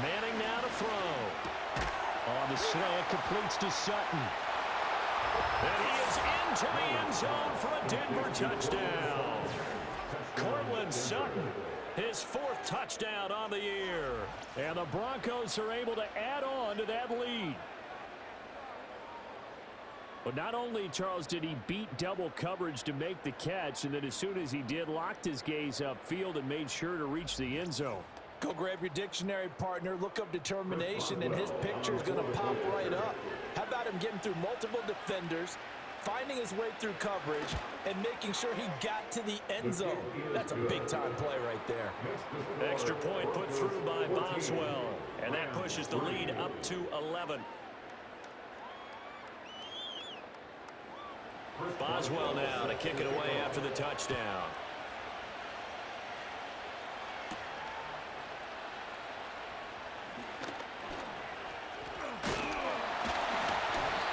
Manning now to throw. On the slant, completes to Sutton. And he is into the end zone for a Denver touchdown. Cortland Sutton, his 4th touchdown on the year. And the Broncos are able to add on to that lead. But not only, Charles, did he beat double coverage to make the catch, and then as soon as he did, locked his gaze upfield and made sure to reach the end zone. Go grab your dictionary, partner. Look up determination, and his picture is going to pop right up. How about him getting through multiple defenders, finding his way through coverage, and making sure he got to the end zone? That's a big-time play right there. Extra point put through by Boswell, and that pushes the lead up to 11. Boswell now to kick it away after the touchdown.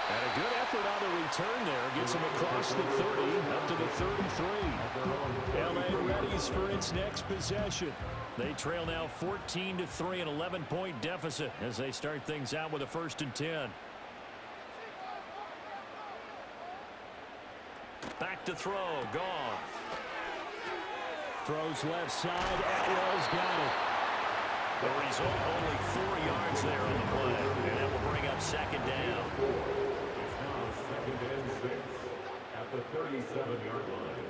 And a good effort on the return there. Gets him across the 30, up to the 33. LA readies for its next possession. They trail now 14-3, an 11-point deficit as they start things out with a 1st and 10. Back to throw, Goff. Throws left side, Atwell's got it. The result, only 4 yards there on the play, and that will bring up 2nd down. It's now 2nd and 6 at the 37-yard line.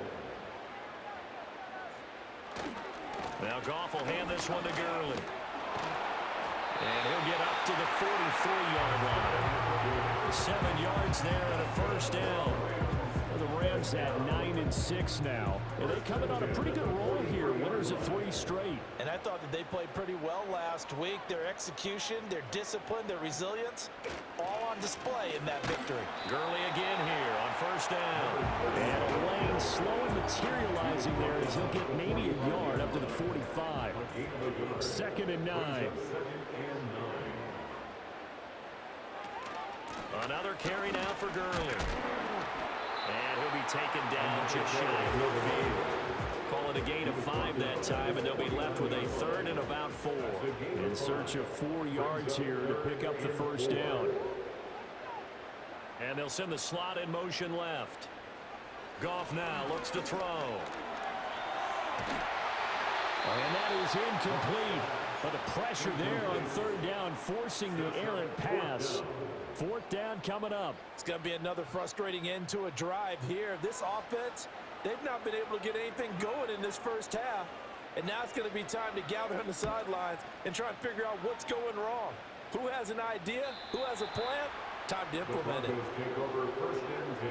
Now Goff will hand this one to Gurley. And he'll get up to the 43-yard line. 7 yards there and a 1st down. The Rams at 9-6 now. And they coming on a pretty good roll here. Winners of 3 straight. And I thought that they played pretty well last week. Their execution, their discipline, their resilience, all on display in that victory. Gurley again here on 1st down. And Lane slowly materializing there as he'll get maybe a yard up to the 45. 2nd and 9. Another carry now for Gurley. And he'll be taken down just shy of midfield. Call it a gain of 5 that time, and they'll be left with a 3rd and about 4. In search of 4 yards here to pick up the 1st down. And they'll send the slot in motion left. Goff now looks to throw. And that is incomplete. But the pressure there on 3rd down, forcing the errant pass. 4th down coming up. It's going to be another frustrating end to a drive here. This offense, they've not been able to get anything going in this 1st half. And now it's going to be time to gather on the sidelines and try and figure out what's going wrong. Who has an idea? Who has a plan? Time to implement it. Take over 1st and 10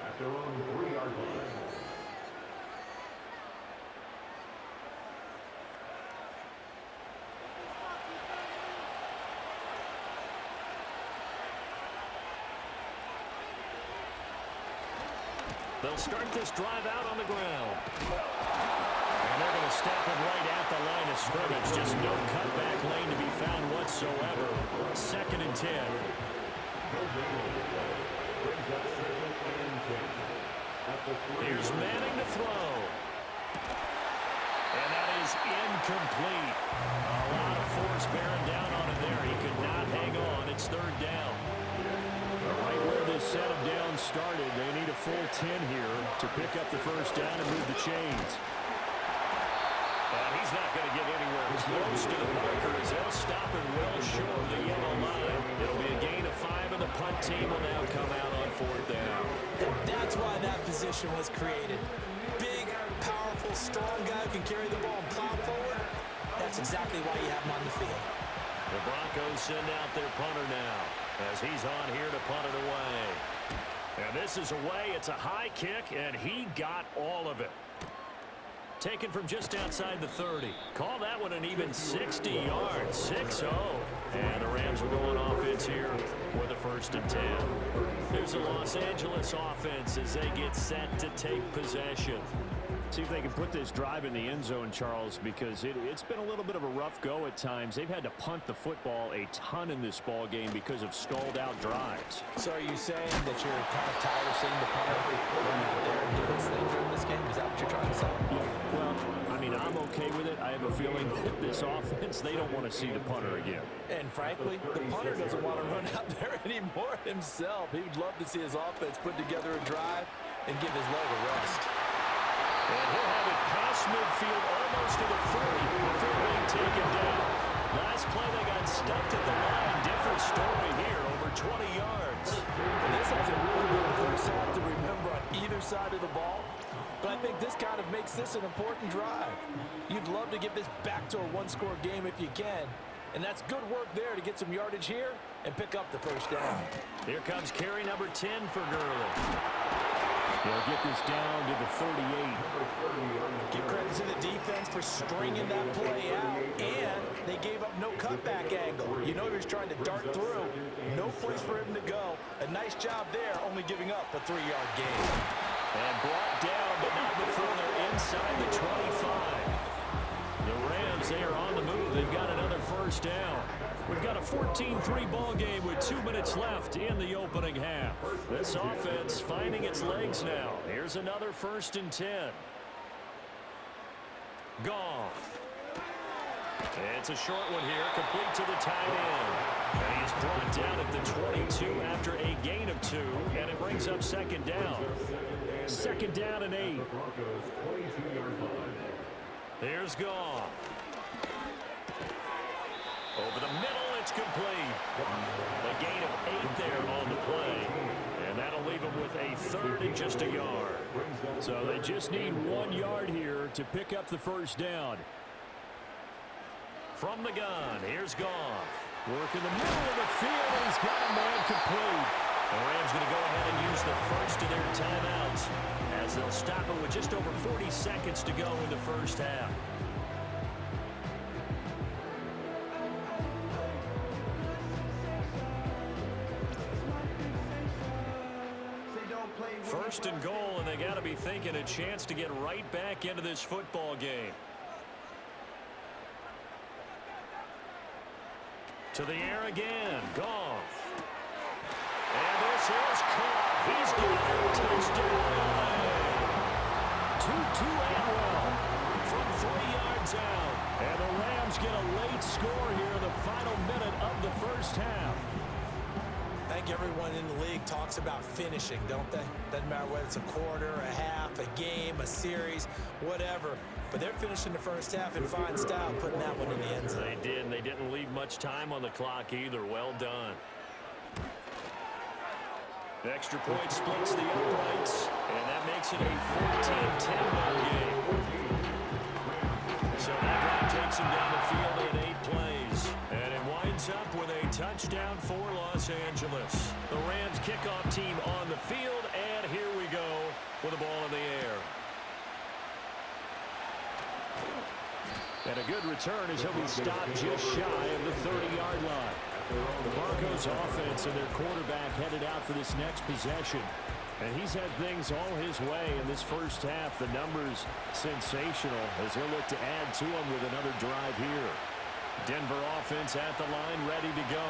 at their own 3-yard line. They'll start this drive out on the ground. And they're going to stop him right at the line of scrimmage. Just no cutback lane to be found whatsoever. 2nd and 10. Here's Manning to throw. And that is incomplete. A lot of force bearing down on him there. He could not hang on. It's 3rd down. Right where this set of downs started, they need a full 10 here to pick up the 1st down and move the chains. And he's not going to get anywhere close to the marker as they'll stop him well short of the yellow line. It'll be a gain of 5, and the punt team will now come out on 4th down. And that's why that position was created. Big, powerful, strong guy who can carry the ball and plow forward. That's exactly why you have him on the field. The Broncos send out their punter now as he's on here to punt it away. And this is away. It's a high kick, and he got all of it. Taken from just outside the 30. Call that one an even 60 yards. 6-0. And the Rams will go on offense here with a 1st and 10. Here's the Los Angeles offense as they get set to take possession. See if they can put this drive in the end zone, Charles, because it's been a little bit of a rough go at times. They've had to punt the football a ton in this ball game because of stalled-out drives. So are you saying that you're kind of tired of seeing the punter run out there and do his thing during this game? Is that what you're trying to say? Yeah, well, feeling that this offense, they don't want to see the punter again. And frankly, the punter doesn't want to run out there anymore himself. He would love to see his offense put together a drive and give his leg a rest. And he'll have it past midfield almost to the 40 before being taken down. Last play, they got stuffed at the line. Different story here, over 20 yards. And this hasn't really been a first half to remember on either side of the ball. But I think this kind of makes this an important drive. You'd love to get this back to a one-score game if you can. And that's good work there to get some yardage here and pick up the first down. Here comes carry number 10 for Gurley. They'll get this down to the 38. Give credit to the defense for stringing that play out, and they gave up no cutback angle. You know he was trying to dart through. No place for him to go. A nice job there, only giving up a 3-yard gain. And brought down, but not before they're inside the 25. The Rams, they are on the move. They've got another first down. We've got a 14-3 ball game with 2 minutes left in the opening half. This offense finding its legs now. Here's another 1st and 10. Goff. It's a short one here, complete to the tight end. And he's brought down at the 22 after a gain of 2, and it brings up 2nd down. 2nd down and 8. Here's Goff. Over the middle, it's complete. A gain of 8 there on the play. And that'll leave them with a 3rd and just a yard. So they just need 1 yard here to pick up the first down. From the gun, here's Goff. Work in the middle of the field, and he's got a man complete. The Rams going to go ahead and use the first of their timeouts as they'll stop it with just over 40 seconds to go in the first half. First and goal, and they got to be thinking a chance to get right back into this football game. To the air again, Goff. And this is caught. He's got a touchdown. 2-2 and well from 3 yards out. And the Rams get a late score here in the final minute of the first half. I think everyone in the league talks about finishing, don't they? Doesn't matter whether it's a quarter, a half, a game, a series, whatever. But they're finishing the first half in fine style, putting that one in the end zone. They did, and they didn't leave much time on the clock either. Well done. The extra point splits the uprights, and that makes it a 14-10 ball game. So that drive takes him down the field in 8 plays. And it winds up with a touchdown for Los Angeles. The Rams kickoff team on the field, and here we go with the ball in the air. And a good return as he'll be stopped just shy of the 30-yard line. The Broncos offense and their quarterback headed out for this next possession. And he's had things all his way in this first half. The numbers sensational as he'll look to add to them with another drive here. Denver offense at the line, ready to go.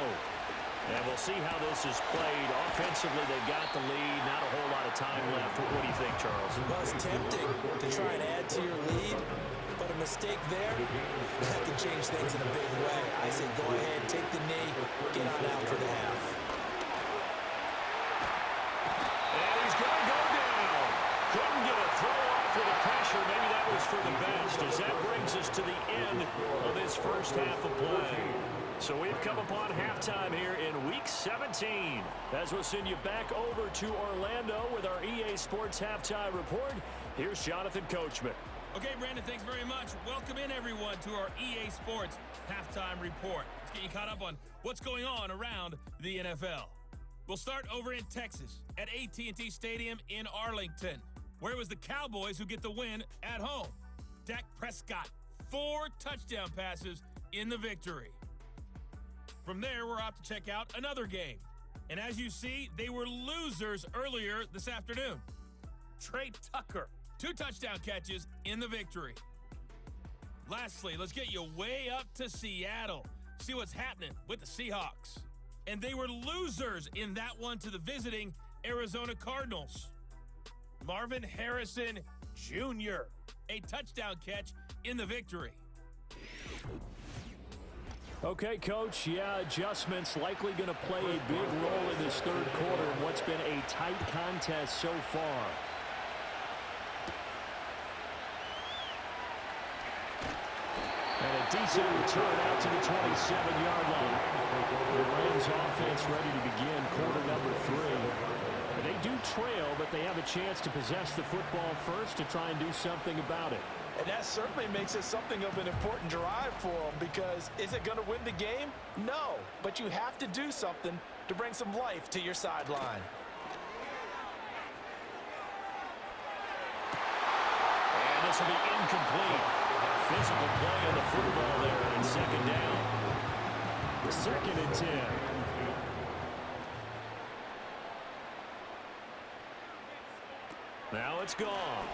And we'll see how this is played. Offensively, they got the lead. Not a whole lot of time left. What do you think, Charles? Well, it's tempting to try and add to your lead, but a mistake there, that can change things in a big way. I say go ahead, take the knee, get on out for the half. And he's going to go down. Couldn't get a throw off with the pressure. Maybe that was for the best, as that brings us to the end of this first half of play. So we've come upon halftime here in Week 17. As we'll send you back over to Orlando with our EA Sports Halftime Report. Here's Jonathan Coachman. Okay, Brandon, thanks very much. Welcome in, everyone, to our EA Sports Halftime Report. Let's get you caught up on what's going on around the NFL. We'll start over in Texas at AT&T Stadium in Arlington, where it was the Cowboys who get the win at home. Dak Prescott, 4 touchdown passes in the victory. From there, we're off to check out another game. And as you see, they were losers earlier this afternoon. Trey Tucker, 2 touchdown catches in the victory. Lastly, let's get you way up to Seattle. See what's happening with the Seahawks. And they were losers in that one to the visiting Arizona Cardinals. Marvin Harrison Jr., a touchdown catch in the victory. Okay, Coach, yeah, adjustments likely going to play a big role in this third quarter in what's been a tight contest so far. And a decent return out to the 27-yard line. The Rams offense ready to begin quarter number 3. They do trail, but they have a chance to possess the football first to try and do something about it. And that certainly makes it something of an important drive for them, because is it going to win the game? No, but you have to do something to bring some life to your sideline. And this will be incomplete. Physical play on the football there on second down. 2nd and 10. Now it's gone.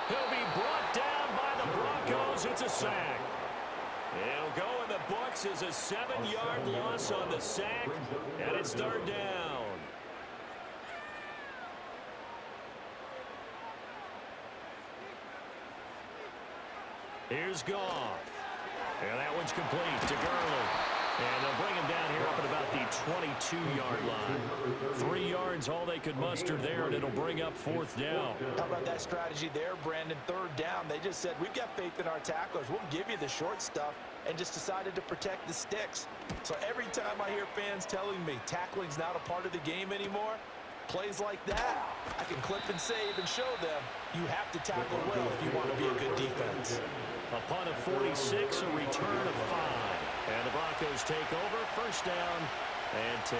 He'll be brought down by the Broncos. It's a sack. It'll go in the books as a 7-yard loss on the sack, and it's 3rd down. Here's Goff. And that one's complete to Gurley. And they'll bring him down here up at about the 22-yard line. 3 yards, all they could muster there, and it'll bring up 4th down. How about that strategy there, Brandon? 3rd down. They just said, we've got faith in our tacklers. We'll give you the short stuff, and just decided to protect the sticks. So every time I hear fans telling me tackling's not a part of the game anymore, plays like that, I can clip and save and show them you have to tackle well if you want to be a good defense. A punt of 46, a return of 5. And the Broncos take over, 1st down and 10.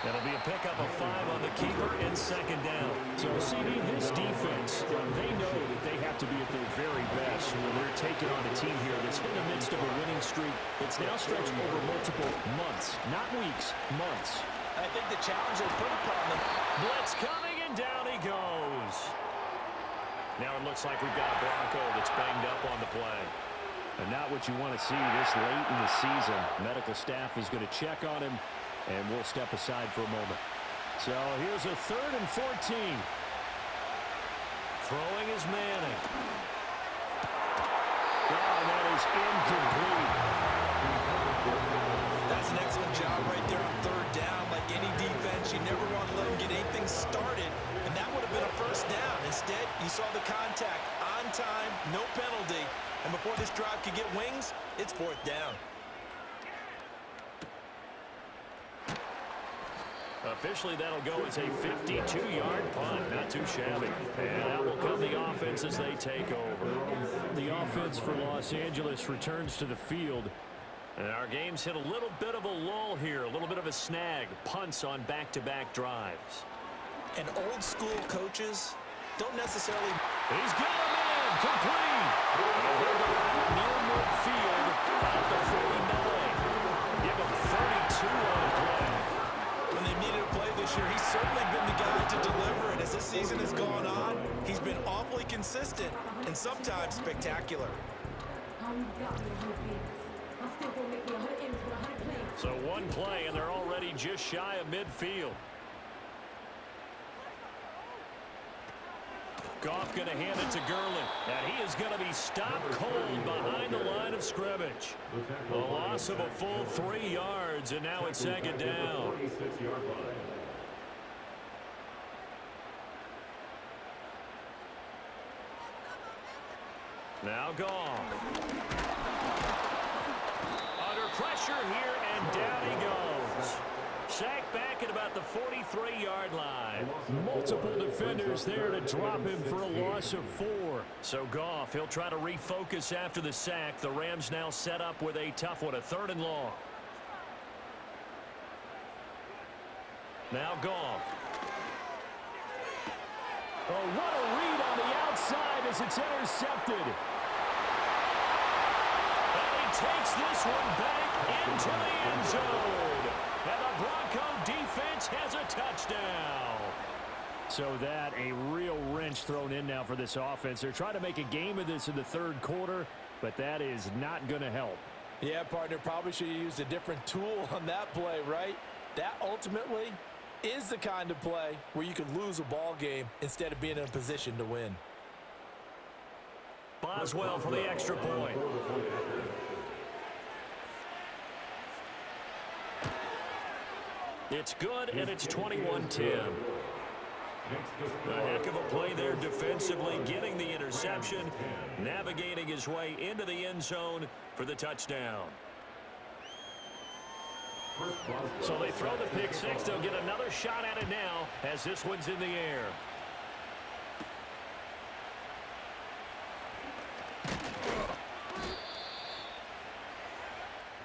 That'll be a pickup of 5 on the keeper and 2nd down. So, CD, this defense, they know that they have to be at their very best when they're taking on a team here that's in the midst of a winning streak. It's now stretched over multiple months, not weeks, months. I think the challenge they put upon them. Blitz coming, and down he goes. Now it looks like we've got a Bronco that's banged up on the play. And not what you want to see this late in the season. Medical staff is going to check on him, and we'll step aside for a moment. So here's a 3rd and 14. Throwing is Manning. And that is incomplete. That's an excellent job right there on 3rd down. Like any defense, you never want to let them get anything started, and that would have been a 1st down. Instead, you saw the contact on time, no penalty, and before this drive could get wings, it's 4th down. Officially, that'll go as a 52-yard punt. Not too shabby. And that will come the offense as they take over. The offense for Los Angeles returns to the field. And our game's hit a little bit of a lull here, a little bit of a snag. Punts on back-to-back drives. And old school coaches don't necessarily. He's got him in, complete. And they're going near midfield at the 49. Give him 32 on the play. When they needed a play this year, he's certainly been the guy to deliver it. As this season has gone on, he's been awfully consistent and sometimes spectacular. So one play, and they're already just shy of midfield. Goff going to hand it to Gurley. And he is going to be stopped cold behind the line of scrimmage. A loss of a full 3 yards, and now it's 2nd down. Now Goff. Under pressure here, and down he goes. Sacked back at about the 43-yard line. Multiple defenders there to drop him for a loss of 4. So Goff, he'll try to refocus after the sack. The Rams now set up with a tough one, a 3rd and long. Now Goff. Oh, what a read on the outside as it's intercepted. And he takes this one back into the end zone. And the Bronco defense has a touchdown. So that, a real wrench thrown in now for this offense. They're trying to make a game of this in the 3rd quarter, but that is not going to help. Yeah, partner, probably should have used a different tool on that play, right? That ultimately is the kind of play where you can lose a ball game instead of being in a position to win. Boswell for the extra point. It's good, and it's 21-10. A heck of a play there defensively, getting the interception, navigating his way into the end zone for the touchdown. So they throw the pick six. They'll get another shot at it now as this one's in the air.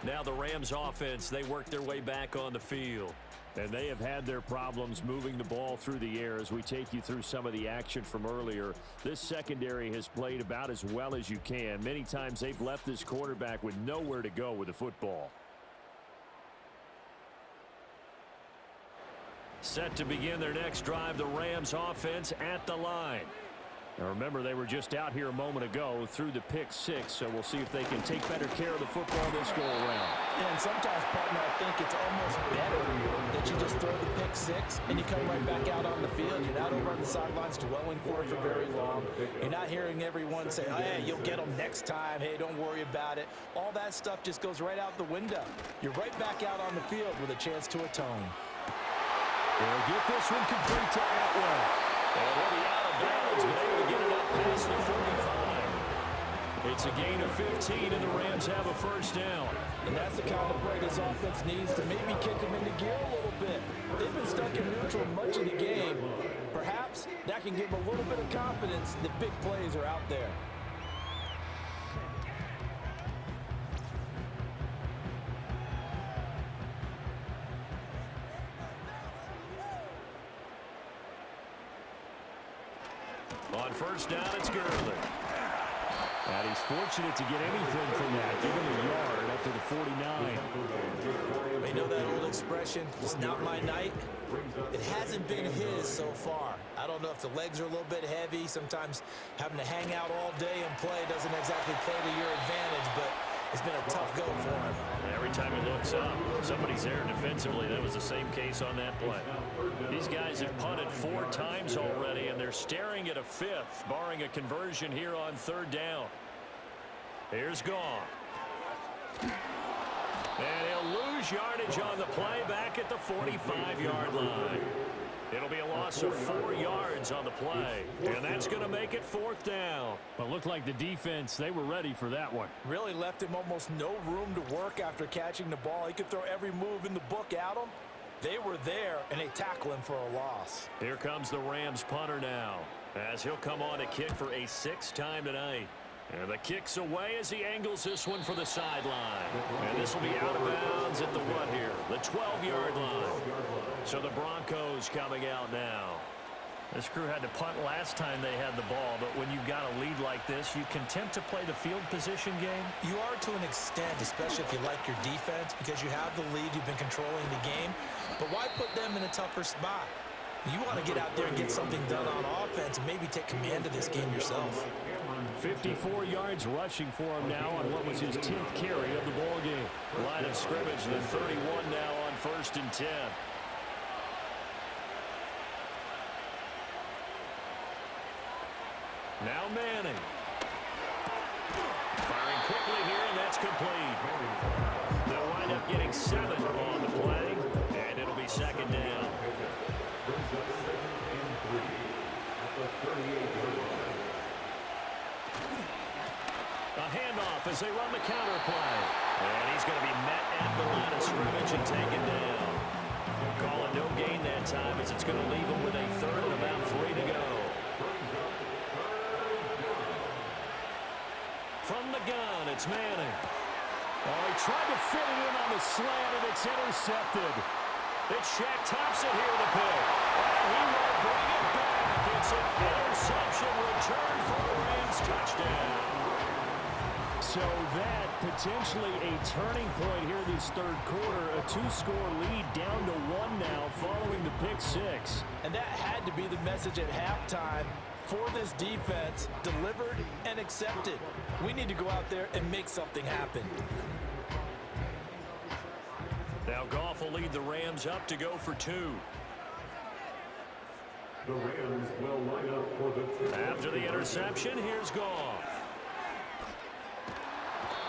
Now the Rams offense, they work their way back on the field. And they have had their problems moving the ball through the air as we take you through some of the action from earlier. This secondary has played about as well as you can. Many times they've left this quarterback with nowhere to go with the football. Set to begin their next drive, the Rams offense at the line. Now remember, they were just out here a moment ago through the pick six, so we'll see if they can take better care of the football this go around. Yeah, and sometimes, partner, I think it's almost better that you just throw the pick six and you come right back out on the field. You're not over on the sidelines dwelling for it for very long. You're not hearing everyone say, oh, hey, you'll get them next time. Hey, don't worry about it. All that stuff just goes right out the window. You're right back out on the field with a chance to atone. They'll get this one complete to Atwell. And he'll be out of bounds, but able to get it up past the 45. It's a gain of 15, and the Rams have a first down. And that's the kind of play this offense needs to maybe kick them into gear a little bit. They've been stuck in neutral much of the game. Perhaps that can give them a little bit of confidence that big plays are out there. On first down, it's Gurley. And he's fortunate to get anything from that. Give him a yard up to the 49. They know that old expression, it's not my night. It hasn't been his so far. I don't know if the legs are a little bit heavy. Sometimes having to hang out all day and play doesn't exactly play to your advantage, but it's been a tough go for him. Every time he looks up, somebody's there defensively. That was the same case on that play. These guys have punted 4 times already, and they're staring at a 5th, barring a conversion here on third down. Here's Goff. And he'll lose yardage on the play back at the 45-yard line. It'll be a loss of 4 yards on the play, and that's going to make it 4th down. But looked like the defense, they were ready for that one. Really left him almost no room to work after catching the ball. He could throw every move in the book at him. They were there, and they tackle him for a loss. Here comes the Rams punter now, as he'll come on to kick for a 6th time tonight. And the kick's away as he angles this one for the sideline. And this will be out of bounds at the what here? The 12-yard line. So the Broncos coming out now. This crew had to punt last time they had the ball, but when you've got a lead like this, you can tempt to play the field position game. You are to an extent, especially if you like your defense, because you have the lead, you've been controlling the game. But why put them in a tougher spot? You want to get out there and get something done on offense and maybe take command of this game yourself. 54 yards rushing for him now on what was his 10th carry of the ball game. Line of scrimmage, the 31 now on 1st and 10. Now Manning. Firing quickly here, and that's complete. They'll wind up getting 7 on the play, and it'll be 2nd down. A handoff as they run the counter play. And he's going to be met at the line of scrimmage and taken down. Call it no gain that time as it's going to leave him with a 3rd and about 3 to go. From the gun, it's Manning. Oh, he tried to fit it in on the slant, and it's intercepted. It's Shaq Thompson here to pick. And he will bring it back. It's an interception return for the Rams touchdown. So that potentially a turning point here this 3rd quarter. A 2-score lead down to 1 now following the pick 6. And that had to be the message at halftime for this defense, delivered and accepted. We need to go out there and make something happen. Now Goff will lead the Rams up to go for 2. The Rams will line up for the... After the interception, here's Goff.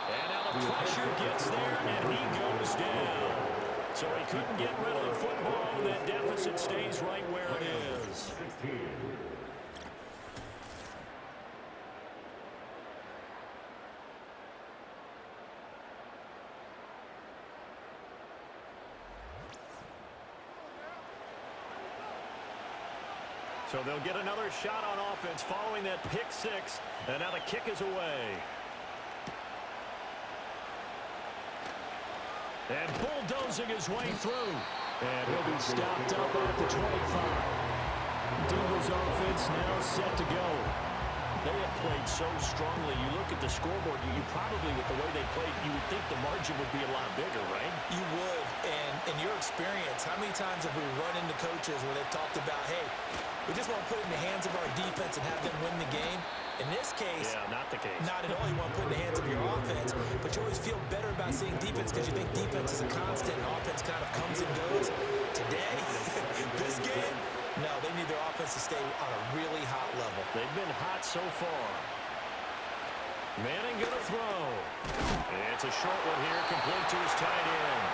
And now the pressure gets there, and he goes down. So he couldn't get rid of the football, and that deficit stays right where it is. 16. So they'll get another shot on offense following that pick six, and now the kick is away. And bulldozing his way through. And he'll be stopped up at the 25. Denver's offense now set to go. They have played so strongly. You look at the scoreboard, you probably, with the way they played, you would think the margin would be a lot bigger, right? You would. And in your experience, how many times have we run into coaches where they've talked about, hey, we just want to put it in the hands of our defense and have them win the game? In this case, yeah, not the case. Not at all. You want to put it in the hands of your offense, but you always feel better about seeing defense because you think defense is a constant and offense kind of comes and goes. Today, this game, no, they need their offense to stay on a really hot level. They've been hot so far. Manning gonna throw. It's a short one here, complete to his tight end.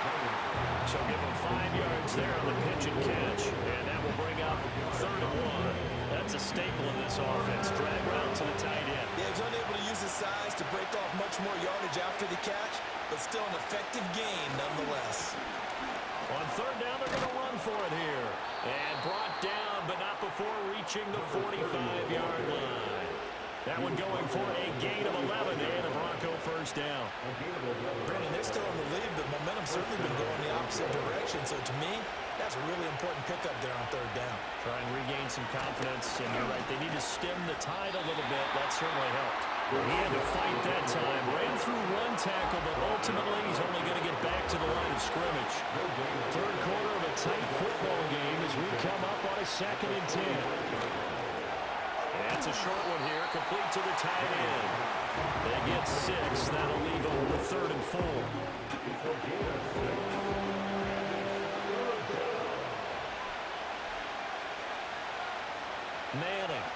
So give him 5 yards there on the pitch and catch. And that will bring up 3rd and 1. That's a staple in this offense. Drag route to the tight end. Yeah, he's unable to use his size to break off much more yardage after the catch, but still an effective gain nonetheless. On 3rd down, they're going to run for it here. And brought down, but not before reaching the 45-yard line. That one going for a gain of 11 and a Bronco 1st down. Brandon, they're still in the lead, but momentum's certainly been going the opposite direction. So to me, that's a really important pickup there on 3rd down. Try and regain some confidence, and you're right, they need to stem the tide a little bit. That certainly helped. He had to fight that time. Ran through one tackle, but ultimately he's only going to get back to the line of scrimmage. 3rd quarter of a tight football game as we come up on a 2nd and 10. That's a short one here, complete to the tight end. They get 6. That'll leave them with 3rd and 4. Manning.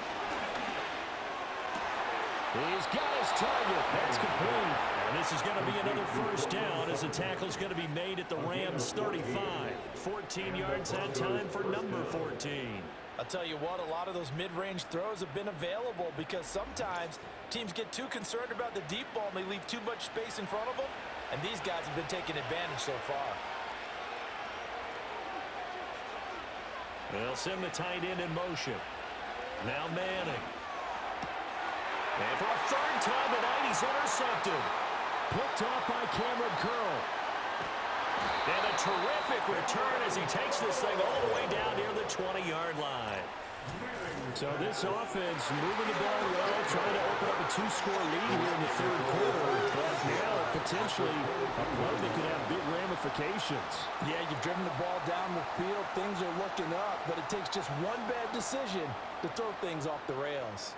He's got his target. That's complete. And this is going to be another 1st down as the tackle's going to be made at the Rams' 35. 14 yards that time for number 14. I'll tell you what, a lot of those mid-range throws have been available because sometimes teams get too concerned about the deep ball and they leave too much space in front of them, and these guys have been taking advantage so far. They'll send the tight end in motion. Now Manning. And for a 3rd time tonight, he's intercepted. Picked off by Cameron Curl. And a terrific return as he takes this thing all the way down near the 20-yard line. So this offense moving the ball well, trying to open up a 2-score lead here in the 3rd quarter. But now potentially a play that could have big ramifications. Yeah, you've driven the ball down the field. Things are looking up, but it takes just one bad decision to throw things off the rails.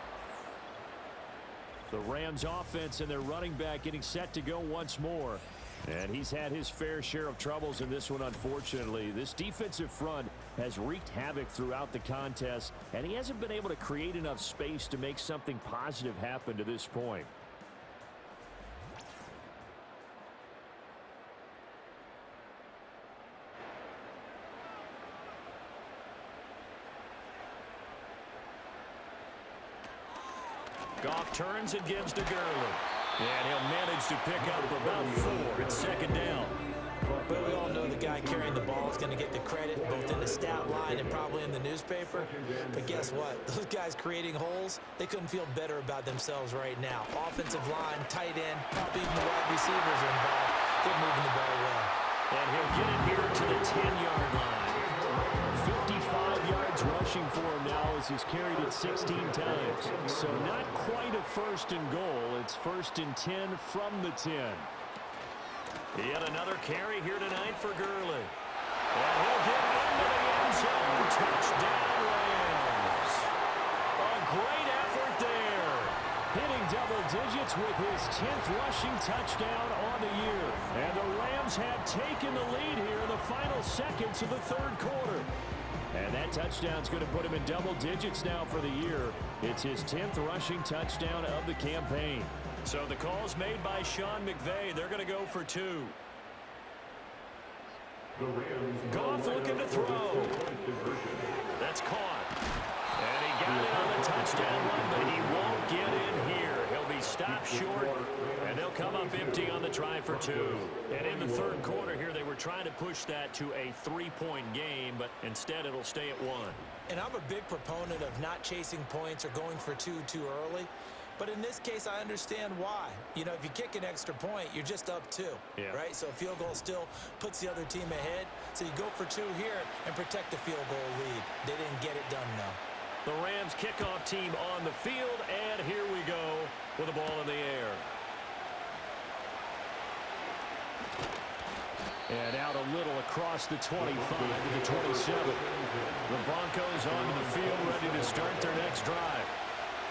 The Rams offense and their running back getting set to go once more. And he's had his fair share of troubles in this one, unfortunately. This defensive front has wreaked havoc throughout the contest, and he hasn't been able to create enough space to make something positive happen to this point. Goff turns and gives to Gurley. And he'll manage to pick up about 4. It's 2nd down. But we all know the guy carrying the ball is going to get the credit both in the stat line and probably in the newspaper. But guess what? Those guys creating holes, they couldn't feel better about themselves right now. Offensive line, tight end, probably even the wide receivers are involved. They're moving the ball well. And he'll get it here to the 10-yard line. 55 yards rushing for him now as he's carried it 16 times. So not quite a 1st and goal. It's 1st and 10 from the 10. Yet another carry here tonight for Gurley. And he'll get into the end zone. Touchdown, Rams. A great effort there. Hitting double digits with his 10th rushing touchdown on the year. And the Rams have taken the lead here in the final seconds of the 3rd quarter. And that touchdown's going to put him in double digits now for the year. It's his 10th rushing touchdown of the campaign. So the call's made by Sean McVay. They're going to go for 2. Goff looking to throw. That's caught. And he got it on the touchdown run, but he won't get in here. He'll be stopped short, and they'll come up empty on the try for 2. And in the third quarter here, they were trying to push that to a 3-point game, but instead it'll stay at 1. And I'm a big proponent of not chasing points or going for 2 too early. But in this case, I understand why. You know, if you kick an extra point, you're just up 2, right? So a field goal still puts the other team ahead. So you go for 2 here and protect the field goal lead. They didn't get it done, though. The Rams kickoff team on the field, and here we go with the ball in the air. And out a little across the 25 to the 27. The Broncos onto the field, ready to start their next drive.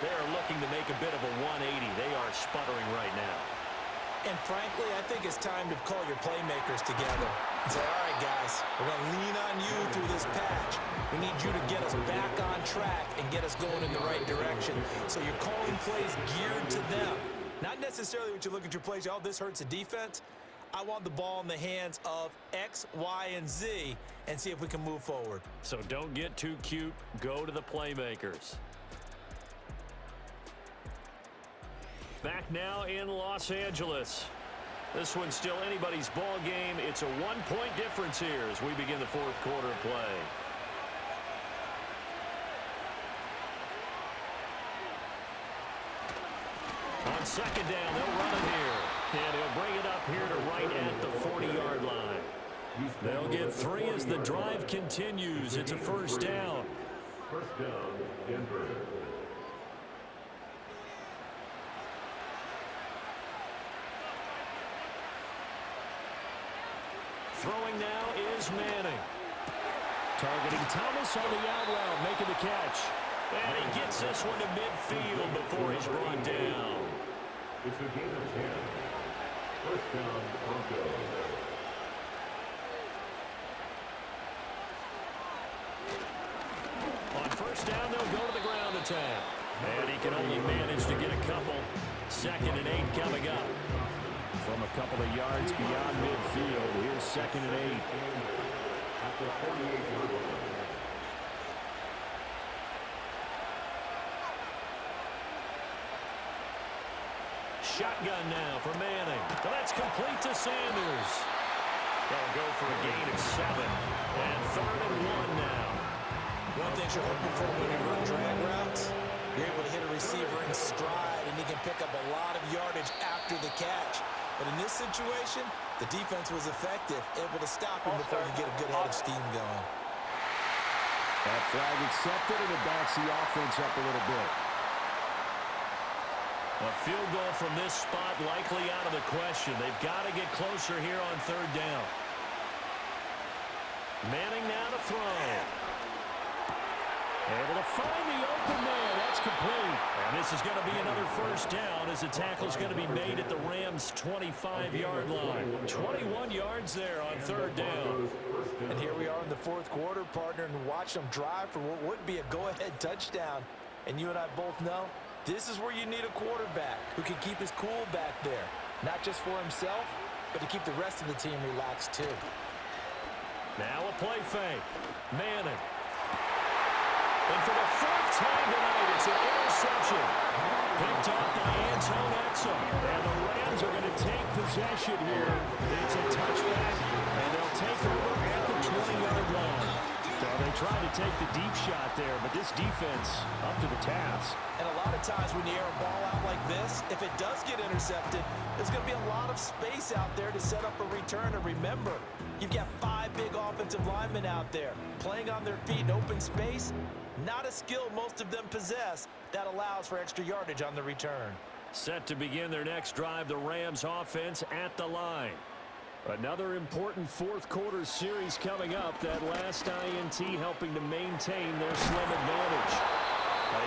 They are looking to make a bit of a 180. They are sputtering right now. And frankly, I think it's time to call your playmakers together and say, all right, guys, we're going to lean on you through this patch. We need you to get us back on track and get us going in the right direction. So you're calling plays geared to them. Not necessarily what you look at your plays, oh, this hurts the defense. I want the ball in the hands of X, Y, and Z and see if we can move forward. So don't get too cute. Go to the playmakers. Back now in Los Angeles. This one's still anybody's ball game. It's a 1-point difference here as we begin the fourth quarter of play. On second down, they'll run it here. And he'll bring it up here to right at the 40-yard line. They'll get 3 as the drive continues. It's a first down. First down, Denver. Throwing now is Manning. Targeting Thomas on the out route, making the catch. And he gets this one to midfield before he's brought down. It's a gain of 10. First down, Broncos. On first down, they'll go to the ground attack. And he can only manage to get a couple. 2nd and 8 coming up. From a couple of yards beyond midfield, here's 2nd and 8. At the 48-yard line. Shotgun now for Manning. Well, that's complete to Sanders. They'll go for a gain of 7. And 3rd and 1 now. One thing you're hoping for when you run drag routes, you're able to hit a receiver in stride, and he can pick up a lot of yardage after the catch. But in this situation, the defense was effective, able to stop him before you get a good head of steam going. That flag accepted, and it backs the offense up a little bit. A field goal from this spot likely out of the question. They've got to get closer here on 3rd down. Manning now to throw. Able to find the open man. That's complete. And this is going to be another first down as the tackle's going to be made at the Rams' 25-yard line. 21 yards there on 3rd down. And here we are in the fourth quarter, partner, and watch them drive for what would be a go-ahead touchdown. And you and I both know this is where you need a quarterback who can keep his cool back there. Not just for himself, but to keep the rest of the team relaxed too. Now a play fake. Manning. And for the 4th time tonight, it's an interception. Picked up by Anton Exum. And the Rams are going to take possession here. It's a touchback, and they'll take over at the 20-yard line. So they tried to take the deep shot there, but this defense up to the task. And a lot of times when you air a ball out like this, if it does get intercepted, there's going to be a lot of space out there to set up a return. And remember, you've got 5 big offensive linemen out there playing on their feet in open space. Not a skill most of them possess that allows for extra yardage on the return. Set to begin their next drive, the Rams offense at the line. Another important fourth quarter series coming up. That last INT helping to maintain their slim advantage.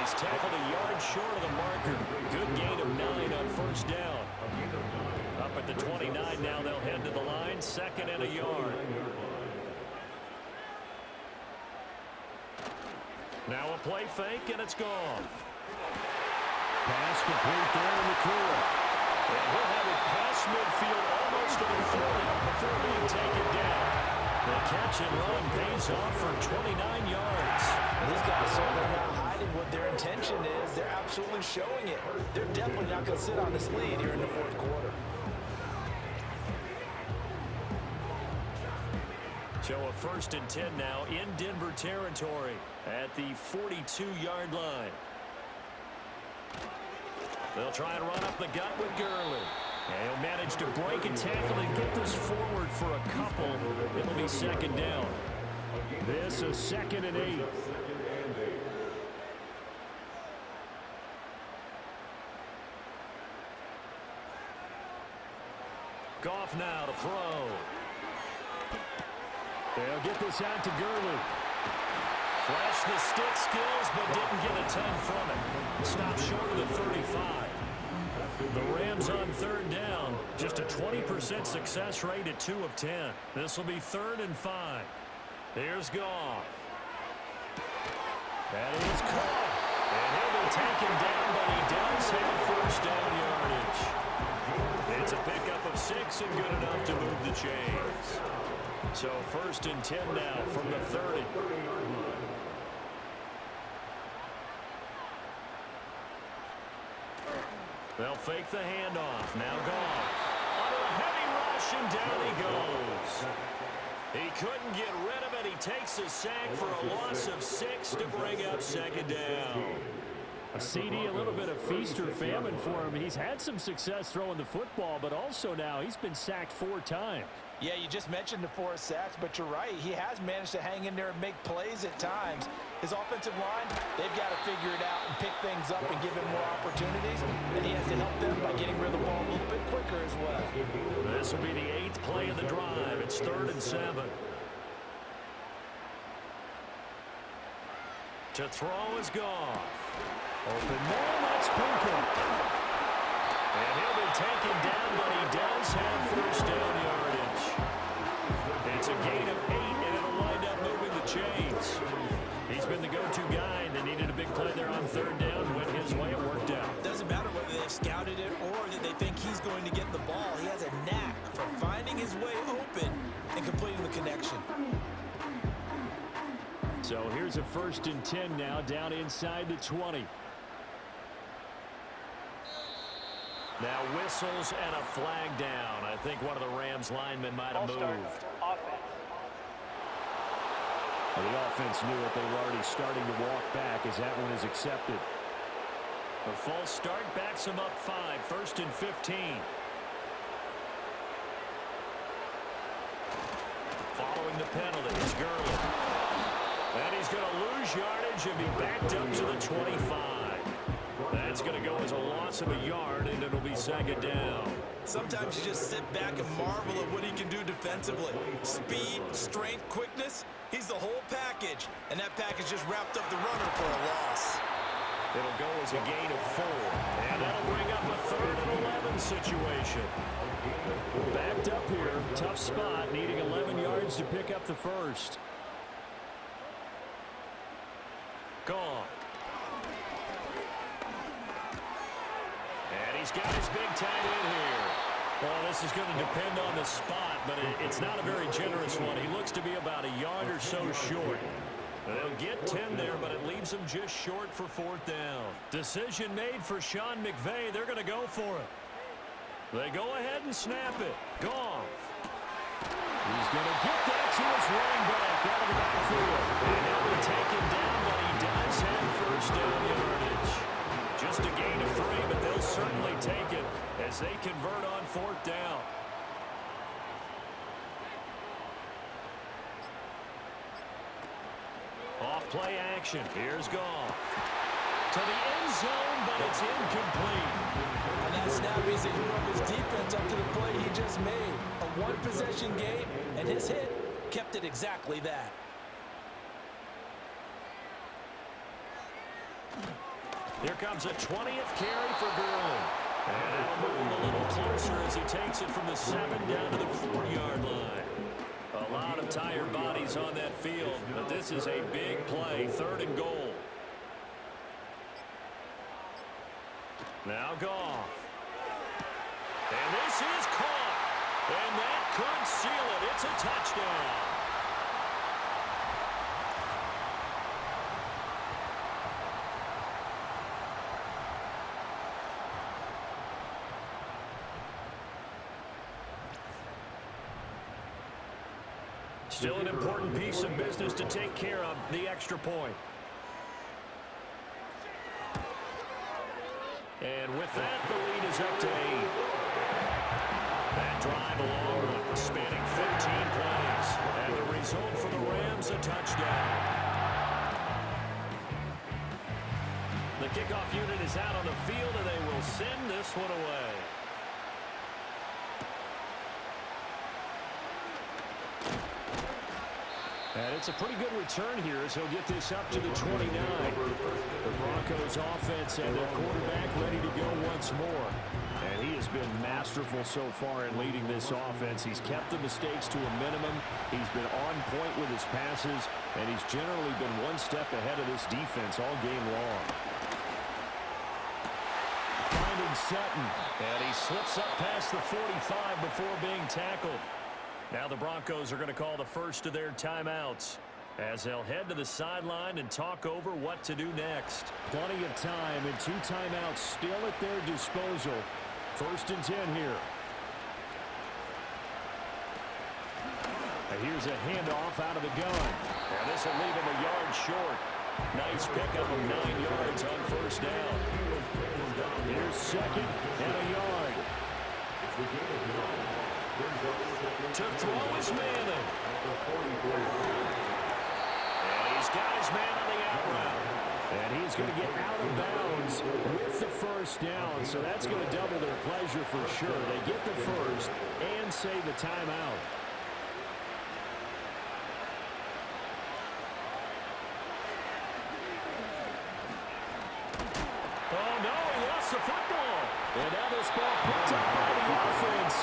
He's tackled a yard short of the marker. Good gain of 9 on first down. Up at the 29 now, they'll head to the line. 2nd and a yard. Now a play fake, and it's gone. Pass complete there in the clear. And he'll have it past midfield almost to the 40 before being taken down. The catch and run pays off for 29 yards. These guys certainly not hiding what their intention is. They're absolutely showing it. They're definitely not going to sit on this lead here in the fourth quarter. So a 1st and 10 now in Denver territory at the 42-yard line. They'll try and run up the gut with Gurley. And he'll manage to break a tackle and get this forward for a couple. It'll be 2nd down. This is 2nd and 8. Goff now to throw. They'll get this out to Gurley. Flashed the stick skills, but didn't get a ton from it. Stopped short of the 35. The Rams on 3rd down. Just a 20% success rate at 2 of 10. This will be 3rd and 5. Here's Goff. That is caught. And he'll be taken down, but he does have 1st down yardage. It's a pickup of 6 and good enough to move the chains. So 1st and 10 now from the 30. They'll fake the handoff. Now Goff. Under a heavy rush, and down he goes. He couldn't get rid of it. He takes a sack for a loss of 6 to bring up 2nd down. A CD, a little bit of feast or famine for him. He's had some success throwing the football, but also now he's been sacked 4 times. Yeah, you just mentioned the 4 sacks, but you're right. He has managed to hang in there and make plays at times. His offensive line, they've got to figure it out and pick things up and give him more opportunities. And he has to help them by getting rid of the ball a little bit quicker as well. This will be the 8th play of the drive. It's 3rd and 7. To throw is Goff. Open man, that's Pinkett. And he'll be taken down, but he does have 1st down yardage. It's a gain of 8, and it'll wind up moving the chains. He's been the go-to guy. They needed a big play there on 3rd down. Went his way, it worked out. Doesn't matter whether they've scouted it or that they think he's going to get the ball. He has a knack for finding his way open and completing the connection. So here's a 1st and 10 now down inside the 20. Now whistles and a flag down. I think one of the Rams linemen might have moved. Well, the offense knew it. They were already starting to walk back as that one is accepted. A false start backs him up 5. 1st and 15. Following the penalty, it's Gurley. And he's going to lose yardage and be backed up to the 25. That's going to go as a loss of a yard, and it'll be 2nd down. Sometimes you just sit back and marvel at what he can do defensively. Speed, strength, quickness, he's the whole package. And that package just wrapped up the runner for a loss. It'll go as a gain of 4. And that'll bring up a 3rd and 11 situation. Backed up here, tough spot, needing 11 yards to pick up the 1st. Gone. And he's got his big tight end here. Well, this is going to depend on the spot, but it's not a very generous one. He looks to be about a yard or so short. They'll get 10 there, but it leaves them just short for 4th down. Decision made for Sean McVay. They're going to go for it. They go ahead and snap it. Goff. He's going to get that to his running back out of the backfield. And he'll be taken down, but he does have 1st down yardage. Just a gain of 3, but they'll certainly take it as they convert on 4th down. Off play action. Here's Goff. To the end zone, but it's incomplete. On that snap, he's a hero of his defense up to the play he just made. A one-possession game, and his hit kept it exactly that. Here comes a 20th carry for Gurley. And it'll move him a little closer as he takes it from the 7 down to the 4-yard line. A lot of tired bodies on that field, but this is a big play. 3rd and goal. Now Goff. And this is caught. And that could seal it. It's a touchdown. Still an important piece of business to take care of, the extra point. And with that, the lead is up to 8. That drive alone, spanning 15 plays. And the result for the Rams, a touchdown. The kickoff unit is out on the field, and they will send this one away. And it's a pretty good return here as he'll get this up to the 29. The Broncos offense and their quarterback ready to go once more. And he has been masterful so far in leading this offense. He's kept the mistakes to a minimum. He's been on point with his passes, and he's generally been one step ahead of this defense all game long. Finding Sutton, and he slips up past the 45 before being tackled. Now the Broncos are going to call the first of their timeouts as they'll head to the sideline and talk over what to do next. Plenty of time and 2 timeouts still at their disposal. 1st and 10 here. And here's a handoff out of the gun. And this will leave him a yard short. Nice pickup of 9 yards on 1st down. Here's 2nd and a yard. To throw is Manning. And he's got his man on the out route. And he's going to get out of bounds with the 1st down. So that's going to double their pleasure for sure. They get the 1st and save the timeout. Oh, no, he lost the football. And now this ball picked up by the offense.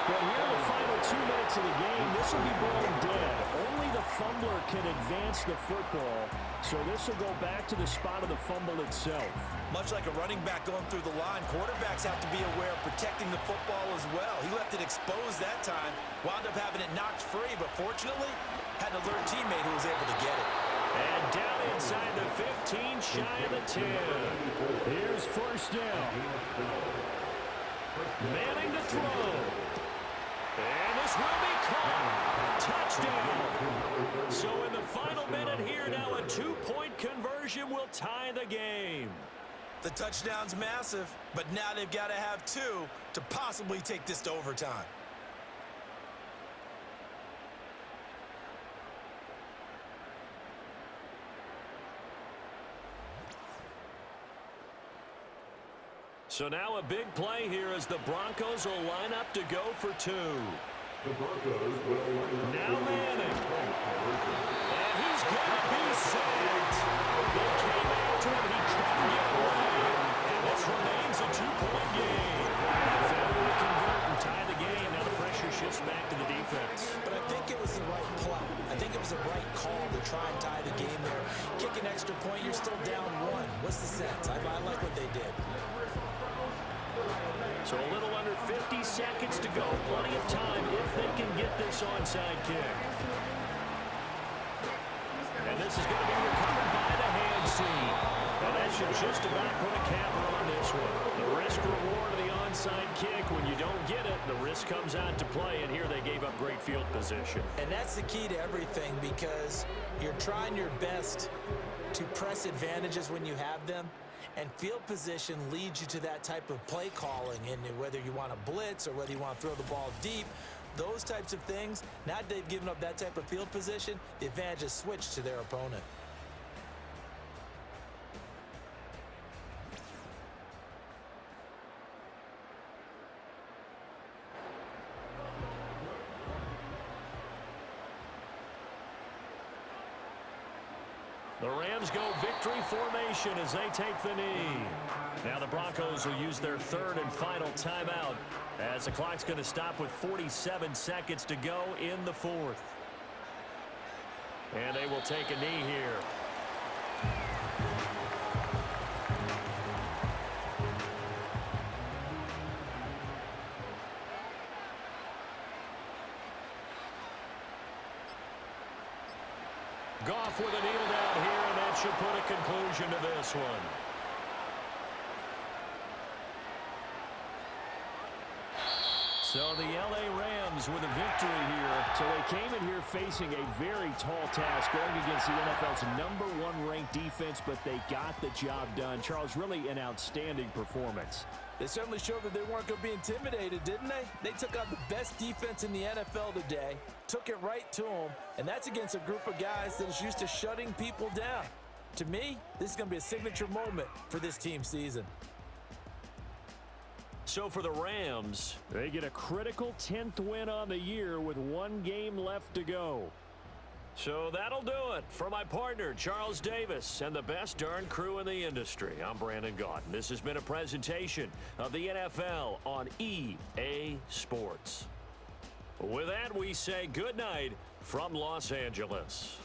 But here in the final 2 minutes of the game, this will be blown dead. Only the fumbler can advance the football, so this will go back to the spot of the fumble itself. Much like a running back going through the line, quarterbacks have to be aware of protecting the football as well. He left it exposed that time, wound up having it knocked free, but fortunately, had an alert teammate who was able to get it. And down inside the 15, shy of the 10. Here's 1st down. Manning to throw. And this will be caught. Touchdown. So in the final minute here, now a 2-point conversion will tie the game. The touchdown's massive, but now they've got to have 2 to possibly take this to overtime. So now a big play here as the Broncos will line up to go for 2. The Broncos will line up. Now Manning. And he's going to be sacked. They came after him. He couldn't get away. And this remains a 2-point game. Failure to convert and tie the game. Now the pressure shifts back to the defense. But I think it was the right play. I think it was the right call to try and tie the game there. Kick an extra point, you're still down 1. What's the sense? I like what they did. So a little under 50 seconds to go. Plenty of time if they can get this onside kick. And this is going to be recovered by the hands team. And that should just about put a capper on this one. The risk reward of the onside kick. When you don't get it, the risk comes out to play. And here they gave up great field position. And that's the key to everything, because you're trying your best to press advantages when you have them. And field position leads you to that type of play calling, and whether you want to blitz or whether you want to throw the ball deep, those types of things. Now that they've given up that type of field position, the advantage is switched to their opponent. The Rams go victory formation as they take the knee. Now the Broncos will use their 3rd and final timeout as the clock's going to stop with 47 seconds to go in the 4th. And they will take a knee here. Goff with a kneel down here, and that should put a conclusion to this one. So the L.A. Rams with a victory here. So they came in here facing a very tall task going against the NFL's #1 ranked defense, but they got the job done. Charles, really an outstanding performance. They certainly showed that they weren't going to be intimidated, didn't they? They took out the best defense in the NFL today, took it right to them, and that's against a group of guys that is used to shutting people down. To me, this is going to be a signature moment for this team's season. So for the Rams, they get a critical 10th win on the year with 1 game left to go. So that'll do it for my partner, Charles Davis, and the best darn crew in the industry. I'm Brandon Gaudin. This has been a presentation of the NFL on EA Sports. With that, we say good night from Los Angeles.